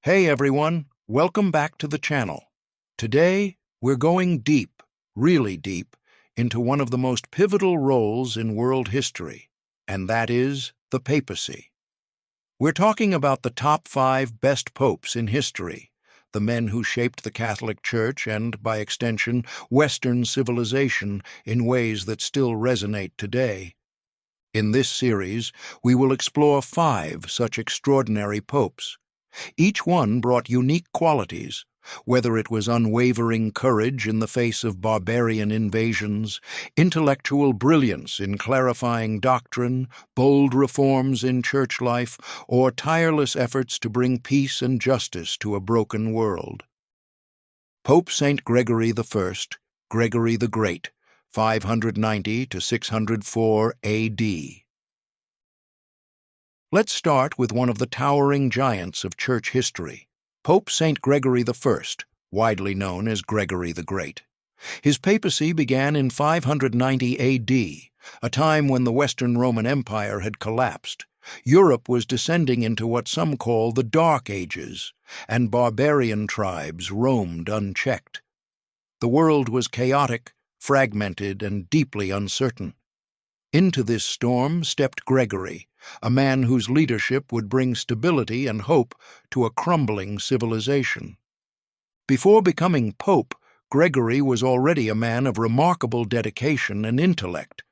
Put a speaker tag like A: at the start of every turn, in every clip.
A: Hey everyone, welcome back to the channel. Today, we're going deep, really deep, into one of the most pivotal roles in world history, and that is the papacy. We're talking about the top 5 best popes in history, the men who shaped the Catholic Church and, by extension, Western civilization in ways that still resonate today. In this series, we will explore 5 such extraordinary popes. Each one brought unique qualities, whether it was unwavering courage in the face of barbarian invasions, intellectual brilliance in clarifying doctrine, bold reforms in church life, or tireless efforts to bring peace and justice to a broken world. Pope St Gregory I, Gregory the Great, 590 to 604 A.D. Let's start with one of the towering giants of church history, Pope St Gregory I, widely known as Gregory the Great. His papacy began in 590 A.D., a time when the Western Roman Empire had collapsed. Europe was descending into what some call the Dark Ages, and barbarian tribes roamed unchecked. The world was chaotic, fragmented, and deeply uncertain. Into this storm stepped Gregory, a man whose leadership would bring stability and hope to a crumbling civilization. Before becoming pope, Gregory was already a man of remarkable dedication and intellect.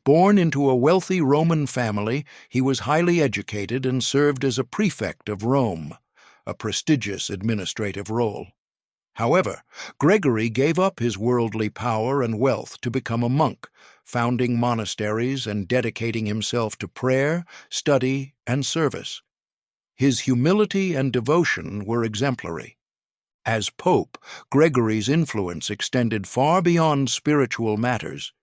A: Born into a wealthy Roman family, he was highly educated and served as a prefect of Rome, a prestigious administrative role. However, Gregory gave up his worldly power and wealth to become a monk, founding monasteries and dedicating himself to prayer, study, and service. His humility and devotion were exemplary. As pope, Gregory's influence extended far beyond spiritual matters.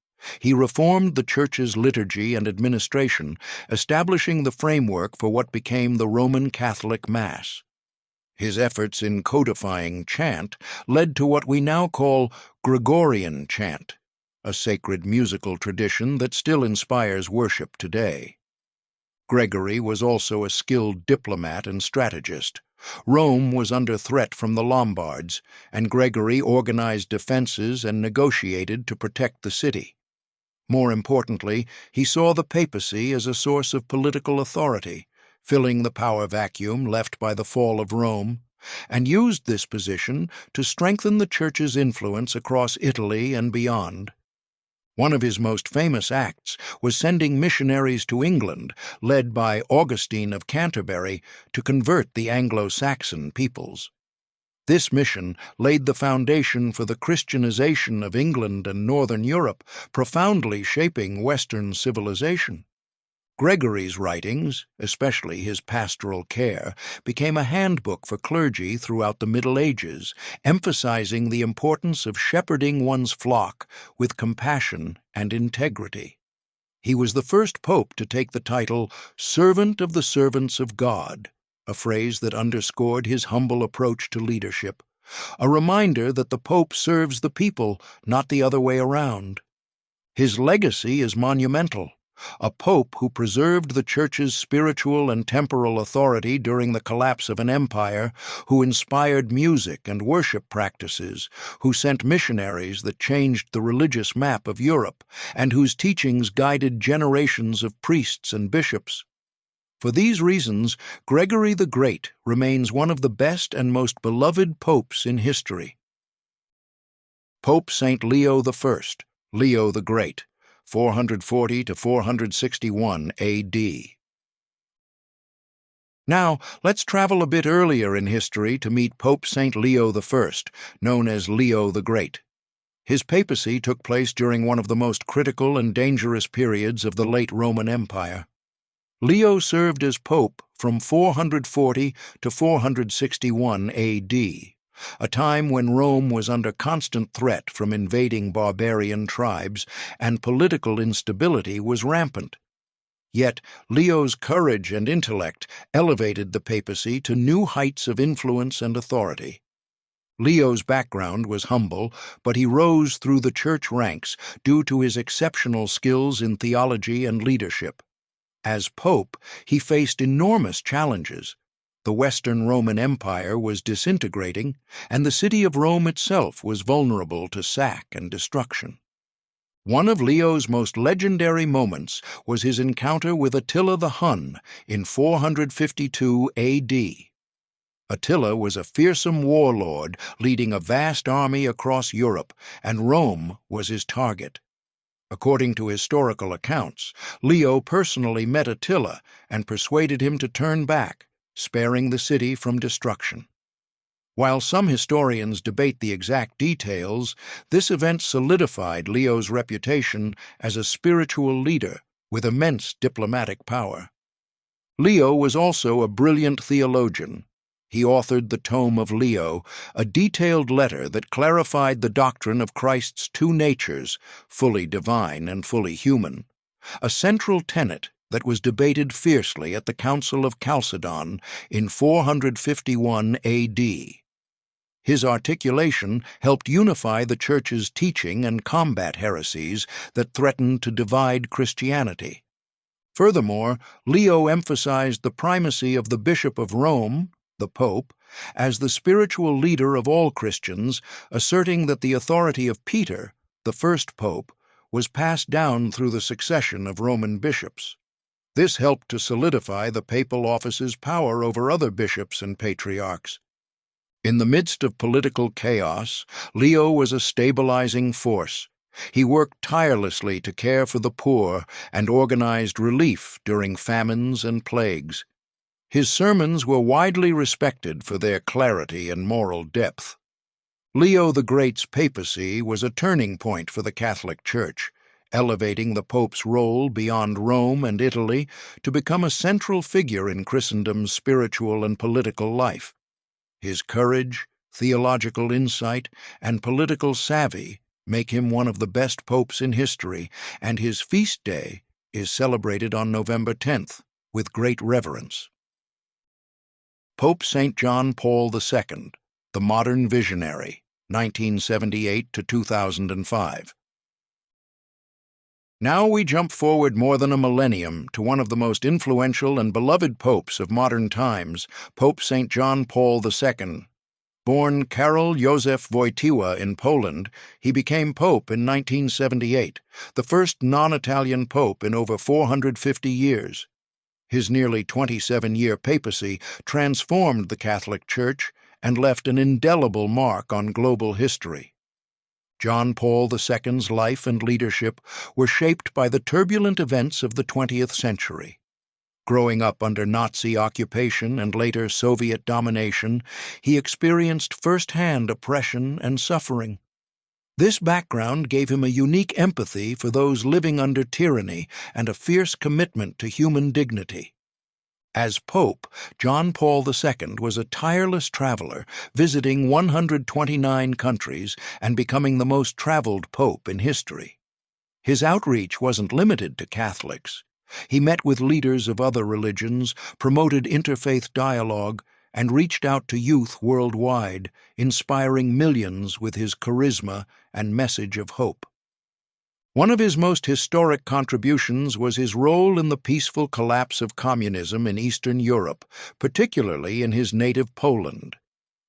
A: He reformed the Church's liturgy and administration, establishing the framework for what became the Roman Catholic Mass. His efforts in codifying chant led to what we now call Gregorian chant, a sacred musical tradition that still inspires worship today. Gregory was also a skilled diplomat and strategist. Rome was under threat from the Lombards, and Gregory organized defenses and negotiated to protect the city. More importantly, he saw the papacy as a source of political authority, filling the power vacuum left by the fall of Rome, and used this position to strengthen the Church's influence across Italy and beyond. One of his most famous acts was sending missionaries to England, led by Augustine of Canterbury, to convert the Anglo-Saxon peoples. This mission laid the foundation for the Christianization of England and Northern Europe, profoundly shaping Western civilization. Gregory's writings, especially his Pastoral Care, became a handbook for clergy throughout the Middle Ages, emphasizing the importance of shepherding one's flock with compassion and integrity. He was the first pope to take the title Servant of the Servants of God, a phrase that underscored his humble approach to leadership, a reminder that the pope serves the people, not the other way around. His legacy is monumental. A pope who preserved the Church's spiritual and temporal authority during the collapse of an empire, who inspired music and worship practices, who sent missionaries that changed the religious map of Europe, and whose teachings guided generations of priests and bishops. For these reasons, Gregory the Great remains one of the best and most beloved popes in history. Pope St. Leo I, Leo the Great, 440 to 461 A.D. Now, let's travel a bit earlier in history to meet Pope St. Leo I, known as Leo the Great. His papacy took place during one of the most critical and dangerous periods of the late Roman Empire. Leo served as pope from 440 to 461 A.D., a time when Rome was under constant threat from invading barbarian tribes and political instability was rampant. Yet Leo's courage and intellect elevated the papacy to new heights of influence and authority. Leo's background was humble, but he rose through the church ranks due to his exceptional skills in theology and leadership. As pope, he faced enormous challenges. The Western Roman Empire was disintegrating, and the city of Rome itself was vulnerable to sack and destruction. One of Leo's most legendary moments was his encounter with Attila the Hun in 452 A.D. Attila was a fearsome warlord leading a vast army across Europe, and Rome was his target. According to historical accounts, Leo personally met Attila and persuaded him to turn back, sparing the city from destruction. While some historians debate the exact details, this event solidified Leo's reputation as a spiritual leader with immense diplomatic power. Leo was also a brilliant theologian. He authored the Tome of Leo, a detailed letter that clarified the doctrine of Christ's two natures, fully divine and fully human, a central tenet that was debated fiercely at the Council of Chalcedon in 451 A.D. His articulation helped unify the Church's teaching and combat heresies that threatened to divide Christianity. Furthermore, Leo emphasized the primacy of the Bishop of Rome, the Pope, as the spiritual leader of all Christians, asserting that the authority of Peter, the first pope, was passed down through the succession of Roman bishops. This helped to solidify the papal office's power over other bishops and patriarchs. In the midst of political chaos, Leo was a stabilizing force. He worked tirelessly to care for the poor and organized relief during famines and plagues. His sermons were widely respected for their clarity and moral depth. Leo the Great's papacy was a turning point for the Catholic Church, elevating the Pope's role beyond Rome and Italy to become a central figure in Christendom's spiritual and political life. His courage, theological insight, and political savvy make him one of the best popes in history, and his feast day is celebrated on November 10th with great reverence. Pope St. John Paul II, the Modern Visionary, 1978 to 2005. Now we jump forward more than a millennium to one of the most influential and beloved popes of modern times, Pope St. John Paul II. Born Karol Józef Wojtyła in Poland, he became pope in 1978, the first non-Italian pope in over 450 years. His nearly 27-year papacy transformed the Catholic Church and left an indelible mark on global history. John Paul II's life and leadership were shaped by the turbulent events of the 20th century. Growing up under Nazi occupation and later Soviet domination, he experienced first-hand oppression and suffering. This background gave him a unique empathy for those living under tyranny and a fierce commitment to human dignity. As Pope, John Paul II was a tireless traveler, visiting 129 countries and becoming the most traveled pope in history. His outreach wasn't limited to Catholics. He met with leaders of other religions, promoted interfaith dialogue, and reached out to youth worldwide, inspiring millions with his charisma and message of hope. One of his most historic contributions was his role in the peaceful collapse of communism in Eastern Europe, particularly in his native Poland.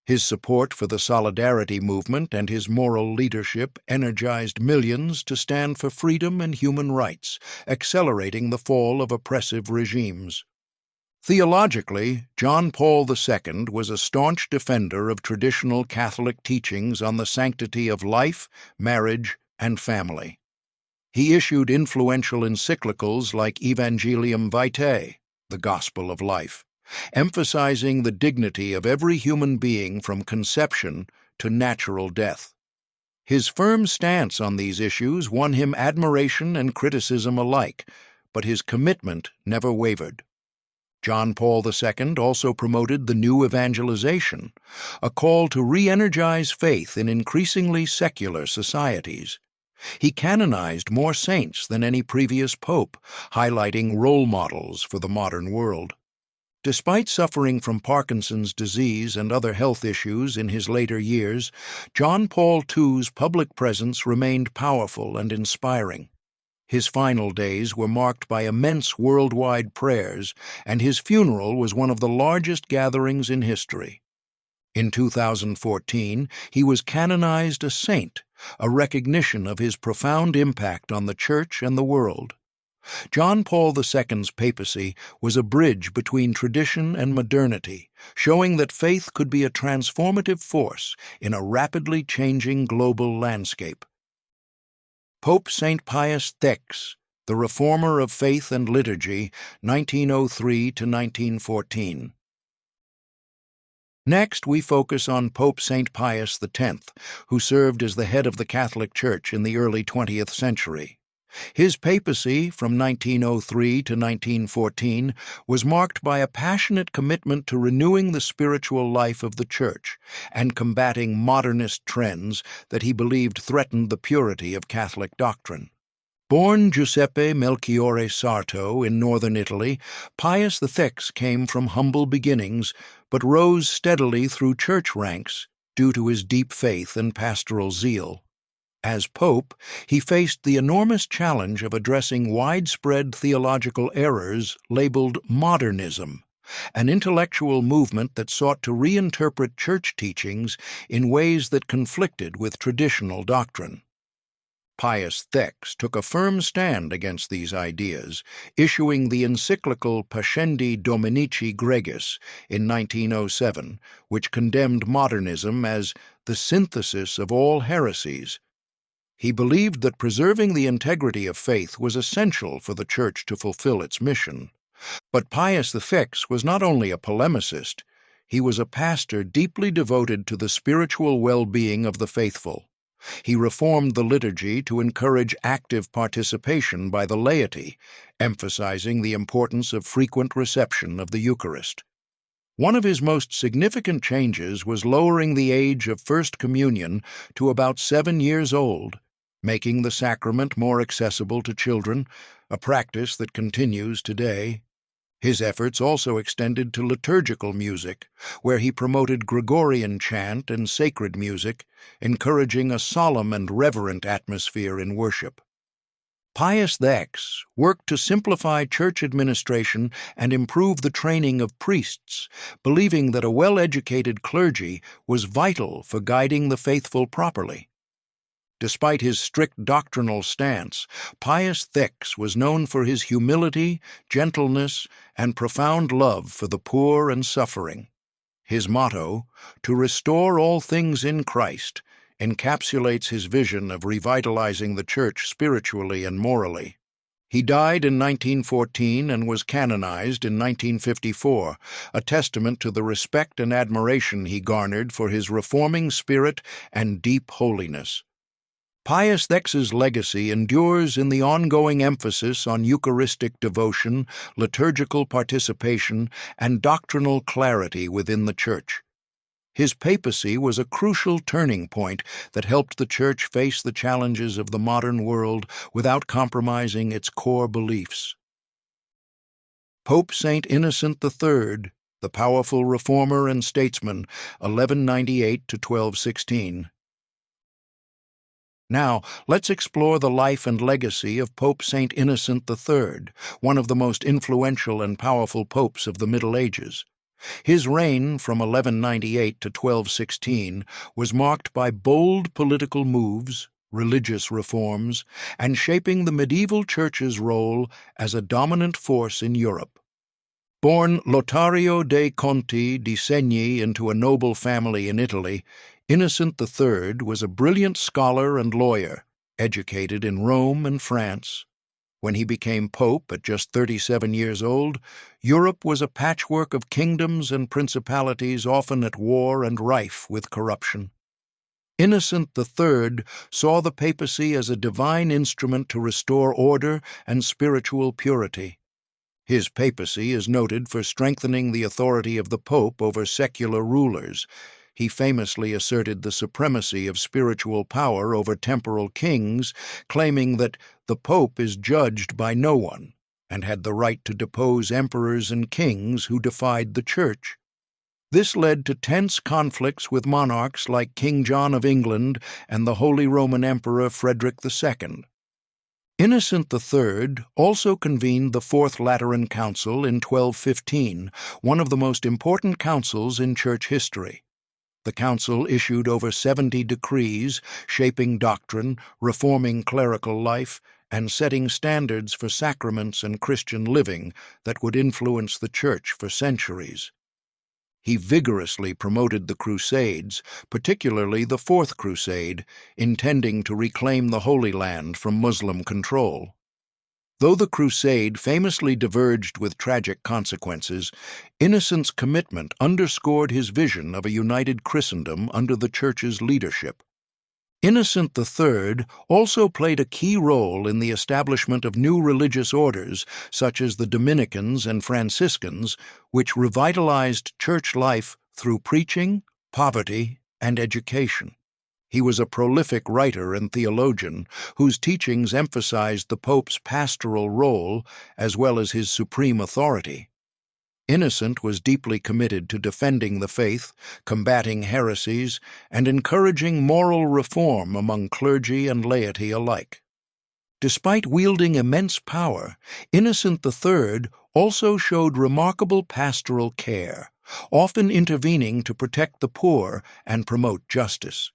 A: His support for the Solidarity movement and his moral leadership energized millions to stand for freedom and human rights, accelerating the fall of oppressive regimes. Theologically, John Paul II was a staunch defender of traditional Catholic teachings on the sanctity of life, marriage, and family. He issued influential encyclicals like Evangelium Vitae, the Gospel of Life, emphasizing the dignity of every human being from conception to natural death. His firm stance on these issues won him admiration and criticism alike, but his commitment never wavered. John Paul II also promoted the new evangelization, a call to re-energize faith in increasingly secular societies. He canonized more saints than any previous pope, highlighting role models for the modern world. Despite suffering from Parkinson's disease and other health issues in his later years, John Paul II's public presence remained powerful and inspiring. His final days were marked by immense worldwide prayers, and his funeral was one of the largest gatherings in history. In 2014, he was canonized a saint, a recognition of his profound impact on the Church and the world. John Paul II's papacy was a bridge between tradition and modernity, showing that faith could be a transformative force in a rapidly changing global landscape. Pope St Pius I, the reformer of faith and liturgy, 1903 to 1914. Next, we focus on Pope St Pius X, who served as the head of the Catholic Church in the early 20th century. His papacy, from 1903 to 1914, was marked by a passionate commitment to renewing the spiritual life of the Church and combating modernist trends that he believed threatened the purity of Catholic doctrine. Born Giuseppe Melchiorre Sarto in northern Italy, Pius VI came from humble beginnings but rose steadily through church ranks due to his deep faith and pastoral zeal. As Pope, he faced the enormous challenge of addressing widespread theological errors labeled modernism, an intellectual movement that sought to reinterpret church teachings in ways that conflicted with traditional doctrine. Pius X took a firm stand against these ideas, issuing the encyclical Pascendi Dominici Gregis in 1907, which condemned modernism as the synthesis of all heresies. He believed that preserving the integrity of faith was essential for the Church to fulfill its mission. But Pius VI was not only a polemicist, he was a pastor deeply devoted to the spiritual well-being of the faithful. He reformed the liturgy to encourage active participation by the laity, emphasizing the importance of frequent reception of the Eucharist. One of his most significant changes was lowering the age of First Communion to about 7 years old, making the sacrament more accessible to children, a practice that continues today. His efforts also extended to liturgical music, where he promoted Gregorian chant and sacred music, encouraging a solemn and reverent atmosphere in worship. Pius X worked to simplify church administration and improve the training of priests, believing that a well-educated clergy was vital for guiding the faithful properly. Despite his strict doctrinal stance, Pius X was known for his humility, gentleness, and profound love for the poor and suffering. His motto, "To restore all things in Christ," encapsulates his vision of revitalizing the Church spiritually and morally. He died in 1914 and was canonized in 1954, a testament to the respect and admiration he garnered for his reforming spirit and deep holiness. Pius X's legacy endures in the ongoing emphasis on Eucharistic devotion, liturgical participation, and doctrinal clarity within the Church. His papacy was a crucial turning point that helped the Church face the challenges of the modern world without compromising its core beliefs. Pope St. Innocent III, the powerful reformer and statesman, 1198 to 1216. Now, let's explore the life and legacy of Pope St. Innocent III, one of the most influential and powerful popes of the Middle Ages. His reign from 1198 to 1216 was marked by bold political moves, religious reforms, and shaping the medieval Church's role as a dominant force in Europe. Born Lotario dei Conti di Segni into a noble family in Italy, Innocent III was a brilliant scholar and lawyer, educated in Rome and France. When he became pope at just 37 years old, Europe was a patchwork of kingdoms and principalities often at war and rife with corruption. Innocent III saw the papacy as a divine instrument to restore order and spiritual purity. His papacy is noted for strengthening the authority of the pope over secular rulers. He famously asserted the supremacy of spiritual power over temporal kings, claiming that the pope is judged by no one and had the right to depose emperors and kings who defied the Church. This led to tense conflicts with monarchs like King John of England and the Holy Roman Emperor Frederick II. Innocent III also convened the Fourth Lateran Council in 1215, one of the most important councils in church history. The council issued over 70 decrees, shaping doctrine, reforming clerical life, and setting standards for sacraments and Christian living that would influence the Church for centuries. He vigorously promoted the Crusades, particularly the Fourth Crusade, intending to reclaim the Holy Land from Muslim control. Though the crusade famously diverged with tragic consequences, Innocent's commitment underscored his vision of a united Christendom under the Church's leadership. Innocent III also played a key role in the establishment of new religious orders, such as the Dominicans and Franciscans, which revitalized church life through preaching, poverty, and education. He was a prolific writer and theologian whose teachings emphasized the Pope's pastoral role as well as his supreme authority. Innocent was deeply committed to defending the faith, combating heresies, and encouraging moral reform among clergy and laity alike. Despite wielding immense power, Innocent III also showed remarkable pastoral care, often intervening to protect the poor and promote justice.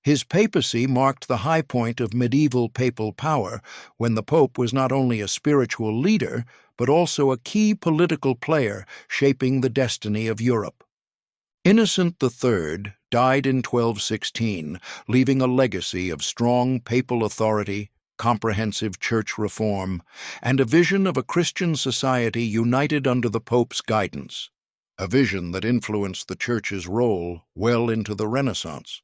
A: His papacy marked the high point of medieval papal power, when the Pope was not only a spiritual leader, but also a key political player shaping the destiny of Europe. Innocent III died in 1216, leaving a legacy of strong papal authority, comprehensive church reform, and a vision of a Christian society united under the Pope's guidance, a vision that influenced the Church's role well into the Renaissance.